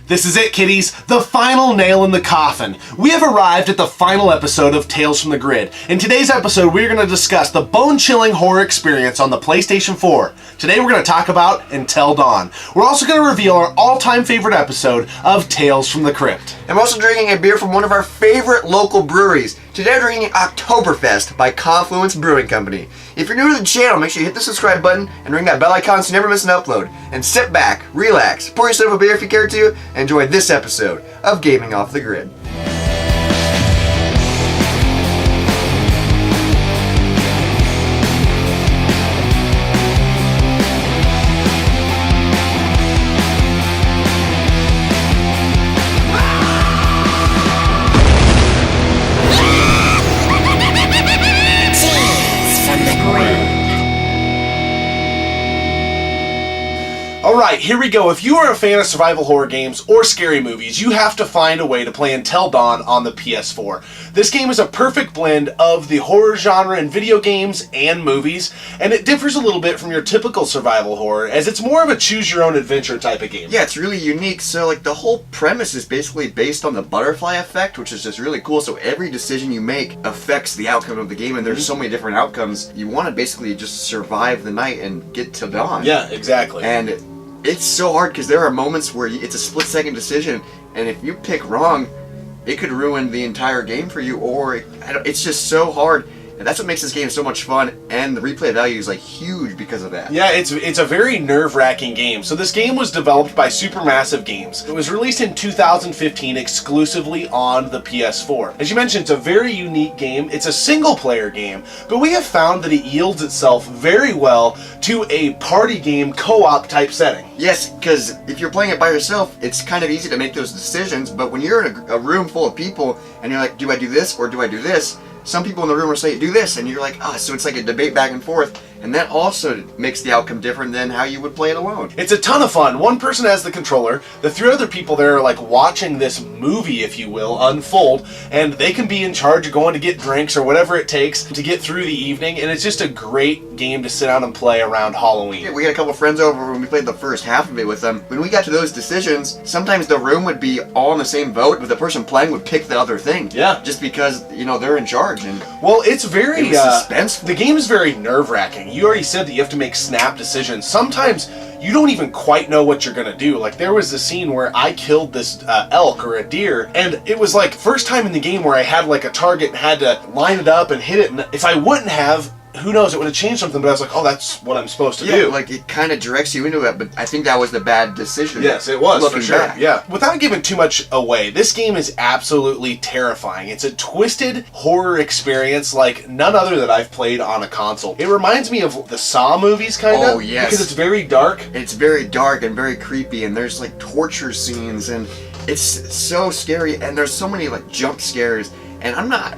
This is it, kiddies, the final nail in the coffin. We have arrived at the final episode of Tales from the Grid. In today's episode, we're going to discuss the bone-chilling horror experience on the PlayStation 4. Today we're going to talk about Until Dawn. We're also going to reveal our all-time favorite episode of Tales from the Crypt. And we're also drinking a beer from one of our favorite local breweries. Today we're drinking Oktoberfest by Confluence Brewing Company. If you're new to the channel, make sure you hit the subscribe button and ring that bell icon so you never miss an upload. And sit back, relax, pour yourself a beer if you care to, and enjoy this episode of Gaming Off the Grid. Alright, here we go. If you are a fan of survival horror games or scary movies, you have to find a way to play Until Dawn on the PS4. This game is a perfect blend of the horror genre in video games and movies, and it differs a little bit from your typical survival horror, as it's more of a choose-your-own-adventure type of game. Yeah, it's really unique. So, like, the whole premise is basically based on the butterfly effect, which is just really cool. So every decision you make affects the outcome of the game, and there's so many different outcomes. You want to basically just survive the night and get to dawn. Yeah, exactly. And it's so hard because there are moments where it's a split-second decision, and if you pick wrong, it could ruin the entire game for you, or it's just so hard. And that's what makes this game so much fun, and the replay value is like huge because of that. Yeah, it's a very nerve-wracking game. So this game was developed by Supermassive Games. It was released in 2015 exclusively on the PS4. As you mentioned, it's a very unique game. It's a single-player game, but we have found that it yields itself very well to a party game co-op type setting. Yes, because if you're playing it by yourself, it's kind of easy to make those decisions, but when you're in a room full of people, and you're like, do I do this or do I do this? Some people in the room will say, do this, and you're like, so it's like a debate back and forth, and that also makes the outcome different than how you would play it alone. It's a ton of fun. One person has the controller, the three other people there are like watching this movie, if you will, unfold, and they can be in charge of going to get drinks or whatever it takes to get through the evening, and it's just a great game to sit down and play around Halloween. Yeah, we had a couple of friends over when we played the first half of it with them. When we got to those decisions, sometimes the room would be all in the same vote, but the person playing would pick the other thing. Yeah. Just because, they're in charge. And well, it's very it was suspenseful. The game is very nerve-wracking. You already said that you have to make snap decisions. Sometimes you don't even quite know what you're gonna do. Like, there was a scene where I killed this elk or a deer, and it was like first time in the game where I had like a target and had to line it up and hit it, and if I wouldn't have, who knows, it would have changed something, but I was like, oh, that's what I'm supposed to do. Like, it kind of directs you into it, but I think that was the bad decision. Yes, it was, looking for sure. back. Yeah. Without giving too much away, this game is absolutely terrifying. It's a twisted horror experience like none other that I've played on a console. It reminds me of the Saw movies, kind of. Oh, yes. Because it's very dark. It's very dark and very creepy, and there's, like, torture scenes, and it's so scary, and there's so many, like, jump scares, and I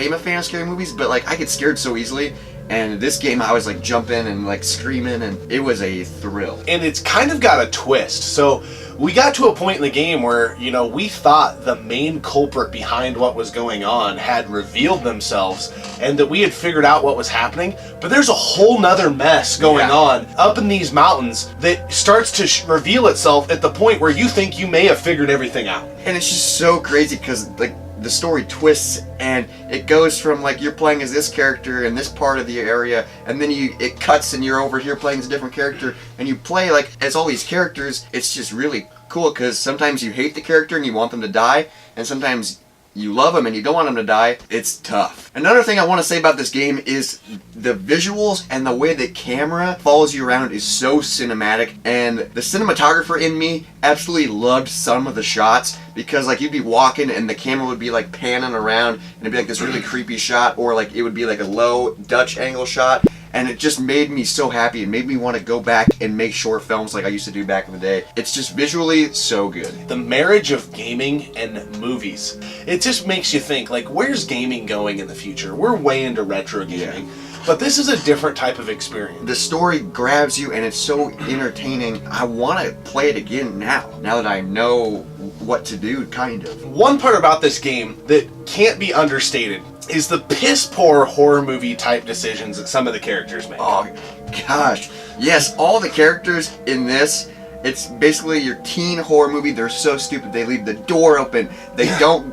am a fan of scary movies, but, like, I get scared so easily. And this game, I was like jumping and like screaming, and it was a thrill. And it's kind of got a twist. So we got to a point in the game where, we thought the main culprit behind what was going on had revealed themselves and that we had figured out what was happening. But there's a whole nother mess going on up in these mountains that starts to reveal itself at the point where you think you may have figured everything out. And it's just so crazy because, like, the story twists, and it goes from like you're playing as this character in this part of the area, and then it cuts and you're over here playing as a different character, and you play like as all these characters. It's just really cool because sometimes you hate the character and you want them to die, and sometimes you love them and you don't want them to die. It's tough. Another thing I want to say about this game is the visuals and the way the camera follows you around is so cinematic, and the cinematographer in me absolutely loved some of the shots because like you'd be walking and the camera would be like panning around and it'd be like this really creepy shot, or like it would be like a low Dutch angle shot. And it just made me so happy. It made me want to go back and make short films like I used to do back in the day. It's just visually so good. The marriage of gaming and movies. It just makes you think, like, where's gaming going in the future? We're way into retro gaming. But this is a different type of experience. The story grabs you and it's so entertaining. I want to play it again now that I know what to do, kind of. One part about this game that can't be understated is the piss-poor horror movie type decisions that some of the characters make. Oh, gosh. Yes, all the characters in this, It's basically your teen horror movie. They're so stupid. They leave the door open. They don't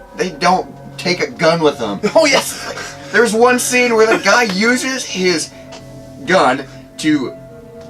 take a gun with them. Oh yes. There's one scene where the guy uses his gun to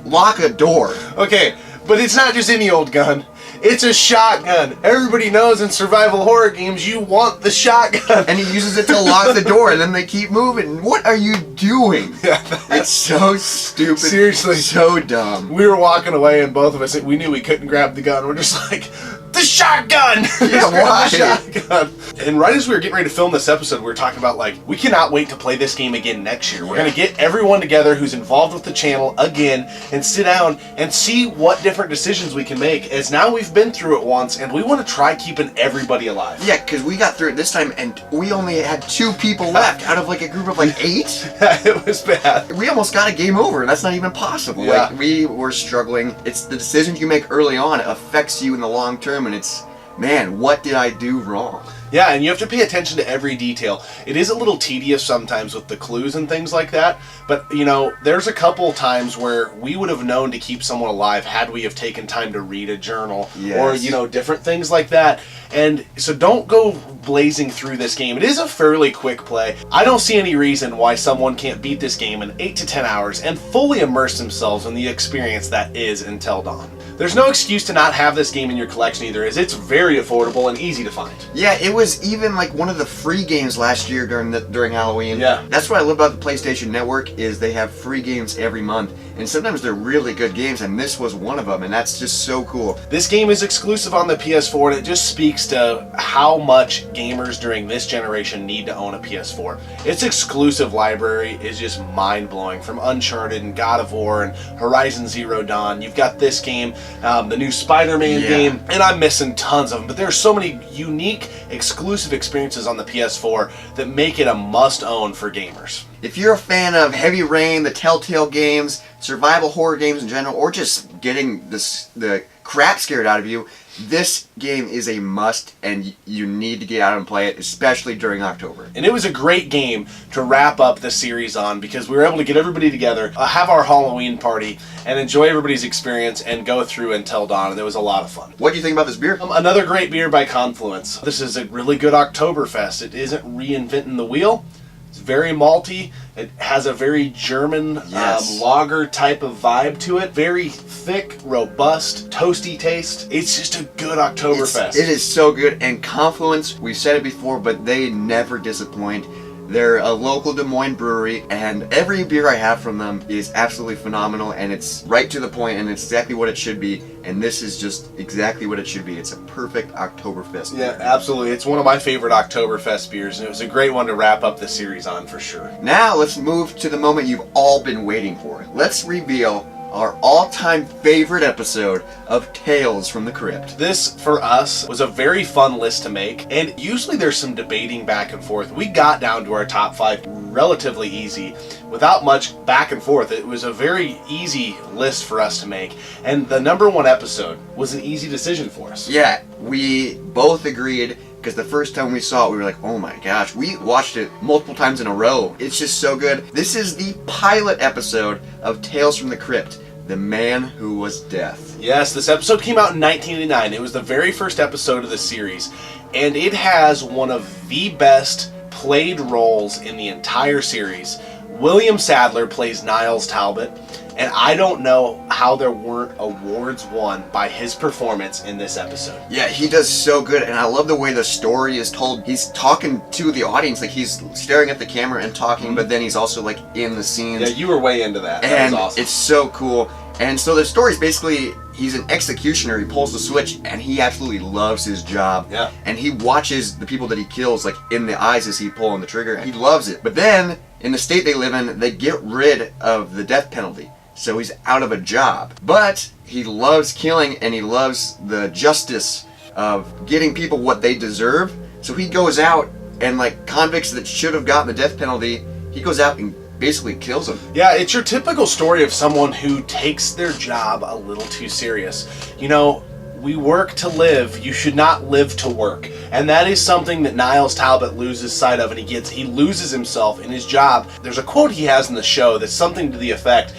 lock a door. Okay, but it's not just any old gun. It's a shotgun. Everybody knows in survival horror games you want the shotgun. And he uses it to lock the door, and then they keep moving. What are you doing? Yeah, it's so stupid. Seriously. So dumb. We were walking away, and both of us, we knew we couldn't grab the gun. We're just like, the shotgun! Yeah, why? The shotgun. And right as we were getting ready to film this episode, we were talking about, like, we cannot wait to play this game again next year. We're going to get everyone together who's involved with the channel again and sit down and see what different decisions we can make, as now we've been through it once, and we want to try keeping everybody alive. Yeah, because we got through it this time, and we only had 2 people left out of, like, a group of, like, 8. It was bad. We almost got a game over. That's not even possible. Yeah. Like, we were struggling. It's the decisions you make early on affects you in the long term, and it's, man, what did I do wrong? Yeah, and you have to pay attention to every detail. It is a little tedious sometimes with the clues and things like that, but, you know, there's a couple times where we would have known to keep someone alive had we have taken time to read a journal, yes, or, you know, different things like that. And so don't go blazing through this game. It is a fairly quick play. I don't see any reason why someone can't beat this game in 8 to 10 hours and fully immerse themselves in the experience that is Until Dawn. There's no excuse to not have this game in your collection either, as it's very affordable and easy to find. Yeah, it was even like one of the free games last year during Halloween. Yeah. That's what I love about the PlayStation Network, is they have free games every month, and sometimes they're really good games, and this was one of them, and that's just so cool. This game is exclusive on the PS4, and it just speaks to how much gamers during this generation need to own a PS4. Its exclusive library is just mind-blowing, from Uncharted and God of War and Horizon Zero Dawn. You've got this game, the new Spider-Man game, and I'm missing tons of them, but there are so many unique, exclusive experiences on the PS4 that make it a must-own for gamers. If you're a fan of Heavy Rain, the Telltale games, survival horror games in general, or just getting the crap scared out of you, this game is a must, and you need to get out and play it, especially during October. And it was a great game to wrap up the series on, because we were able to get everybody together, have our Halloween party, and enjoy everybody's experience and go through Until Dawn, and it was a lot of fun. What do you think about this beer? Another great beer by Confluence. This is a really good Oktoberfest. It isn't reinventing the wheel. It's very malty. It has a very German lager type of vibe to it. Very thick, robust, toasty taste. It's just a good Oktoberfest. It is so good, and Confluence, we've said it before, but they never disappoint. They're a local Des Moines brewery, and every beer I have from them is absolutely phenomenal, and it's right to the point, and it's exactly what it should be, and this is just exactly what it should be. It's a perfect Oktoberfest beer. Yeah, absolutely. It's one of my favorite Oktoberfest beers, and it was a great one to wrap up the series on for sure. Now let's move to the moment you've all been waiting for. Let's reveal our all-time favorite episode of Tales from the Crypt. This, for us, was a very fun list to make, and usually there's some debating back and forth. We got down to our top 5 relatively easy, without much back and forth. It was a very easy list for us to make, and the number 1 episode was an easy decision for us. Yeah, we both agreed, because the first time we saw it, we were like, oh my gosh. We watched it multiple times in a row. It's just so good. This is the pilot episode of Tales from the Crypt, The Man Who Was Death. Yes, this episode came out in 1989. It was the very first episode of the series, and it has one of the best played roles in the entire series. William Sadler plays Niles Talbot, and I don't know how there weren't awards won by his performance in this episode. Yeah, he does so good, and I love the way the story is told. He's talking to the audience, like he's staring at the camera and talking, but then he's also like in the scenes. Yeah, you were way into that. That And was awesome. it's so cool. And so the story's basically, he's an executioner, he pulls the switch, and he absolutely loves his job. Yeah. And he watches the people that he kills, like, in the eyes as he pulling the trigger. He loves it. But then, in the state they live in, they get rid of the death penalty. So he's out of a job. But he loves killing, and he loves the justice of getting people what they deserve. So he goes out, and like convicts that should have gotten the death penalty, he goes out and basically kills them. Yeah, it's your typical story of someone who takes their job a little too serious. You know, we work to live. You should not live to work. And that is something that Niles Talbot loses sight of, and he loses himself in his job. There's a quote he has in the show that's something to the effect,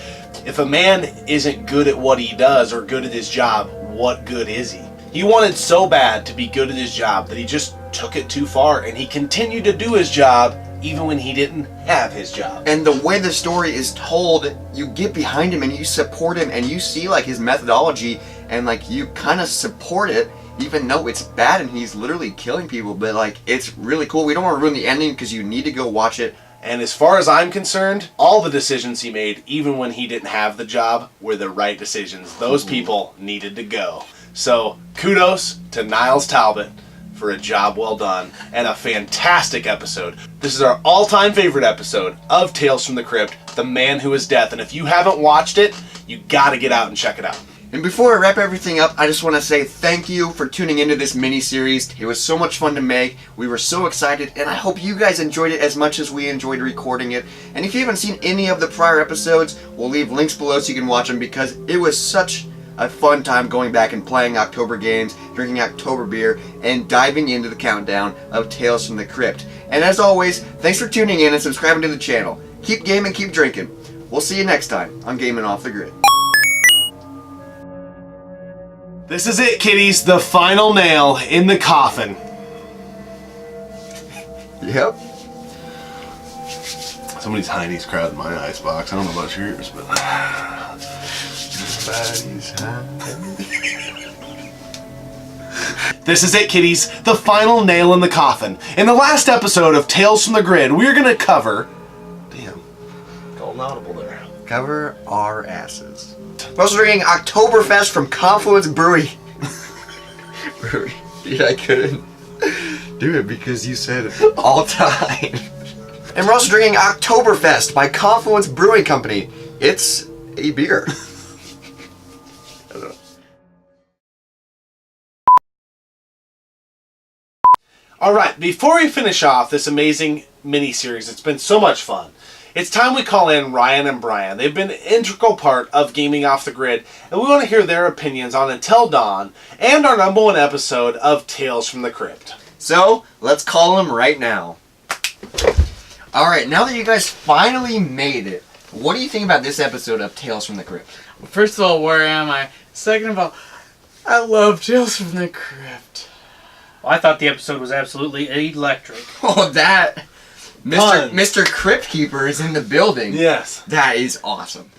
if a man isn't good at what he does or good at his job, what good is he? He wanted so bad to be good at his job that he just took it too far, and he continued to do his job even when he didn't have his job. And the way the story is told, you get behind him and you support him and you see like his methodology and like you kind of support it even though it's bad and he's literally killing people, but like it's really cool. We don't want to ruin the ending because you need to go watch it. And as far as I'm concerned, all the decisions he made, even when he didn't have the job, were the right decisions. Those people needed to go. So kudos to Niles Talbot for a job well done and a fantastic episode. This is our all-time favorite episode of Tales from the Crypt, The Man Who Is Death. And if you haven't watched it, you gotta get out and check it out. And before I wrap everything up, I just want to say thank you for tuning into this mini-series. It was so much fun to make. We were so excited, and I hope you guys enjoyed it as much as we enjoyed recording it. And if you haven't seen any of the prior episodes, we'll leave links below so you can watch them because it was such a fun time going back and playing October games, drinking October beer, and diving into the countdown of Tales from the Crypt. And as always, thanks for tuning in and subscribing to the channel. Keep gaming, keep drinking. We'll see you next time on Gaming Off the Grid. This is it, kiddies. The final nail in the coffin. Yep. Somebody's Heine's crowding my icebox. I don't know about yours, but... This is it, kiddies. The final nail in the coffin. In the last episode of Tales from the Grid, we're going to cover... Damn. Called an audible there. Cover our asses. We're also drinking Oktoberfest from Confluence brewery. Dude, I couldn't do it because you said all time. And we're also drinking Oktoberfest by Confluence Brewing Company. It's a beer. Alright, before we finish off this amazing mini-series, it's been so much fun. It's time we call in Ryan and Brian. They've been an integral part of Gaming Off the Grid, and we want to hear their opinions on Until Dawn and our #1 episode of Tales from the Crypt. So, let's call them right now. Alright, now that you guys finally made it, what do you think about this episode of Tales from the Crypt? Well, first of all, where am I? Second of all, I love Tales from the Crypt. Well, I thought the episode was absolutely electric. Oh, that... Mr. Crypt Keeper is in the building. Yes. That is awesome.